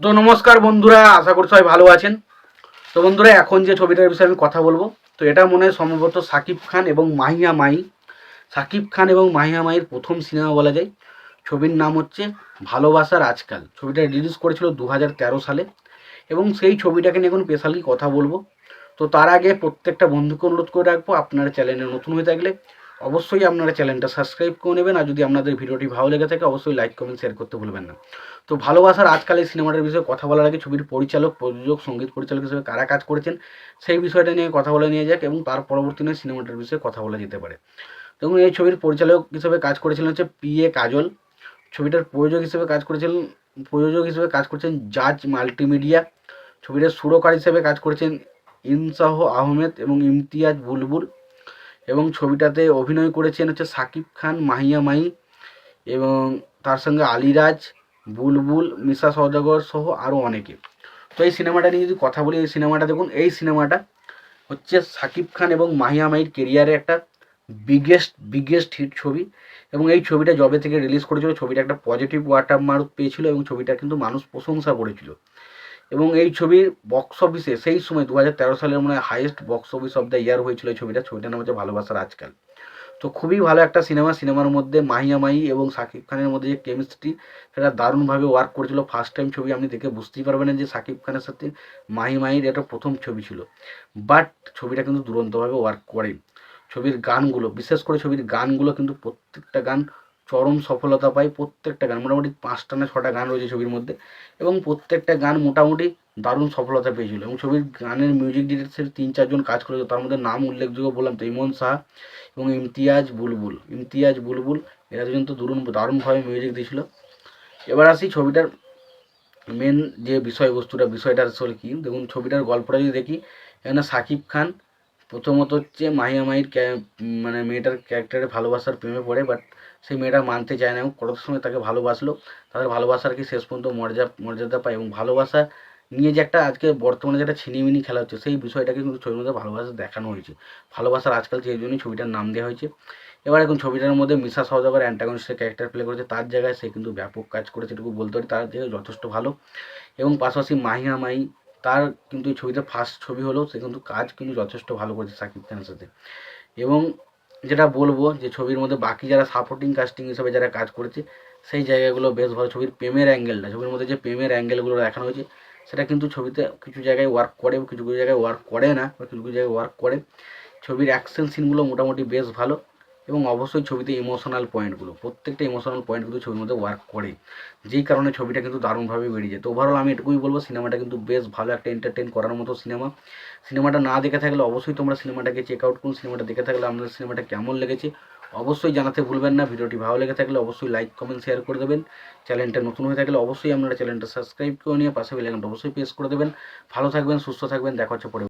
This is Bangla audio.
তো নমস্কার বন্ধুরা, আশা করি সবাই ভালো আছেন। তো বন্ধুরা, এখন যে ছবিটার বিষয়ে আমি কথা বলবো, তো এটা মনে হয় সম্ভবত সাকিব খান এবং মাহিয়া মাহি, সাকিব খান এবং মাহিয়া মাহির প্রথম সিনেমা বলা যায়। ছবির নাম হচ্ছে ভালোবাসার আজকাল। ছবিটা রিলিজ করেছিল 2013 সালে এবং সেই ছবিটাকে নিয়ে এখন স্পেশালি কথা বলবো। তো তার আগে প্রত্যেকটা বন্ধুকে অনুরোধ করে রাখবো, আপনারা চ্যানেলে নতুন হয়ে থাকলে অবশ্যই আপনারা চ্যানেলটা সাবস্ক্রাইব করে নেবেন, আর যদি আপনাদের ভিডিওটি ভালো লেগে থাকে অবশ্যই লাইক কমেন্ট শেয়ার করতে ভুলবেন না। তো ভালোবাসার আজকাল এই সিনেমাটার বিষয়ে কথা বলার আগে ছবির পরিচালক, প্রযোজক, সঙ্গীত পরিচালক হিসেবে কারা কাজ করেছেন সেই বিষয়টা নিয়ে কথা বলে নিয়ে যাক, এবং তার পরবর্তী নিয়ে সিনেমাটার বিষয়ে কথা বলা যেতে পারে। দেখুন, এই ছবির পরিচালক হিসেবে কাজ করেছিলেন হচ্ছে PA কাজল। ছবিটার প্রযোজক হিসেবে কাজ করেছেন জাজ মাল্টিমিডিয়া। ছবিটার সুরকার হিসেবে কাজ করেছেন ইনসাহ আহমেদ এবং ইমতিয়াজ বুলবুল, এবং ছবিটাতে অভিনয় করেছেন হচ্ছে সাকিব খান, মাহিয়া মাহি এবং তার সঙ্গে আলিরাজ, বুলবুল, মিশা সওদাগর সহ আরও অনেকে। তো এই সিনেমাটা নিয়ে যদি কথা বলি, এই সিনেমাটা দেখুন, এই সিনেমাটা হচ্ছে সাকিব খান এবং মাহিয়া মাহির কেরিয়ারে একটা বিগেস্ট হিট ছবি। এবং এই ছবিটা যবে থেকে রিলিজ করেছিল, ছবিটা একটা পজিটিভ ওয়াটারমার্ক পেয়েছিল এবং ছবিটা কিন্তু মানুষ প্রশংসা করেছিল। এবং এই ছবির বক্স অফিসে সেই সময় 2013 সালের মনে হয় highest box office of the year হয়েছিল এই ছবিটার নাম হচ্ছে ভালোবাসার আজকাল। তো খুবই ভালো একটা সিনেমার মধ্যে মাহিয়া মাহি এবং সাকিব খানের মধ্যে যে কেমিস্ট্রি, সেটা দারুণভাবে ওয়ার্ক করেছিল। ফার্স্ট টাইম ছবি আপনি দেখে বুঝতেই পারবেন না যে সাকিব খানের সাথে মাহির এটা প্রথম ছবি ছিল, বাট ছবিটা কিন্তু দুরন্তভাবে ওয়ার্ক করে। ছবির গানগুলো, বিশেষ করে ছবির গানগুলো কিন্তু প্রত্যেকটা গান চরম সফলতা পায়। প্রত্যেকটা গান, মোটামুটি 5টা না 6টা গান রয়েছে ছবির মধ্যে, এবং প্রত্যেকটা গান মোটামুটি দারুণ সফলতা পেয়েছিল। এবং ছবির গানের মিউজিক ডিরেক্টর 3-4 জন কাজ করেছিল, তার মধ্যে নাম উল্লেখযোগ্য বললাম তো ইমন শাহ এবং ইমতিয়াজ বুলবুল এরা দুজন তো দারুণভাবে মিউজিক দিয়েছিল। এবার আসি ছবিটার মেন যে বিষয়টা আসলে কী। দেখুন, ছবিটার গল্পটা যদি দেখি, এখানে সাকিব খান প্রথমত হচ্ছে মাহিয়া মাহির মানে মেয়েটার ক্যারেক্টারে ভালোবাসার প্রেমে পড়ে, বাট সেই মেয়েটা মানতে চায় না এবং কত সময় তাকে ভালোবাসলো। তাদের ভালোবাসার কি শেষ পর্যন্ত মর্যাদা পায়, এবং ভালোবাসা নিয়ে যে একটা আজকে বর্তমানে যেটা ছিনিমিনি খেলা হচ্ছে, সেই বিষয়টাকে কিন্তু ছবির মধ্যে ভালোবাসা দেখানো হয়েছে। ভালোবাসার আজকাল সেই জন্যই ছবিটার নাম দেওয়া হয়েছে। এবার এখন ছবিটার মধ্যে মিশা সওদাগর অ্যান্টাগনিস্টের ক্যারেক্টার প্লে করেছে, তার জায়গায় সে কিন্তু ব্যাপক কাজ করেছে, এটুকু বলতে পারি, তার জায়গায় যথেষ্ট ভালো। এবং পাশাপাশি মাহিয়া মাহি, তার কিন্তু এই ছবিতে ফার্স্ট ছবি হলেও সে কিন্তু কাজ কিন্তু যথেষ্ট ভালো করেছে সাকিব খানের সাথে। এবং যেটা বলবো যে ছবির মধ্যে বাকি যারা সাপোর্টিং কাস্টিং হিসেবে যারা কাজ করেছে, সেই জায়গাগুলো বেশ ভালো। ছবির প্রেমের অ্যাঙ্গেলটা, ছবির মধ্যে যে প্রেমের অ্যাঙ্গেলগুলো দেখানো হয়েছে, সেটা কিন্তু ছবিতে কিছু জায়গায় ওয়ার্ক করে, কিছু কিছু জায়গায় ওয়ার্ক করে না, বা কিছু কিছু জায়গায় ওয়ার্ক করে। ছবির অ্যাকশন সিনগুলো মোটামুটি বেশ ভালো, এবং অবশ্যই ছবিতে প্রত্যেকটা ইমোশনাল পয়েন্ট কিন্তু ছবির মধ্যে ওয়ার্ক করে, যেই কারণে ছবিটা কিন্তু দারুণভাবে বেরিয়ে যায়। তো ওভারঅল আমি এটুকুই বলবো, সিনেমাটা কিন্তু বেশ ভালো একটা এন্টারটেন করার মতো সিনেমা। সিনেমাটা না দেখে থাকলে অবশ্যই তোমরা সিনেমাটাকে চেক আউট করুন। সিনেমাটা দেখে থাকলে আপনাদের সিনেমাটা কেমন লেগেছে অবশ্যই জানাতে ভুলবেন না। ভিডিওটি ভালো লেগে থাকলে অবশ্যই লাইক কমেন্ট শেয়ার করে দেবেন। চ্যানেলটা নতুন হয়ে থাকলে অবশ্যই আপনারা চ্যানেলটা সাবস্ক্রাইব করে নিয়ে পাশে বেল আইকনটা অবশ্যই প্রেস করে দেবেন। ভালো থাকবেন, সুস্থ থাকবেন, দেখা হচ্ছে পরে।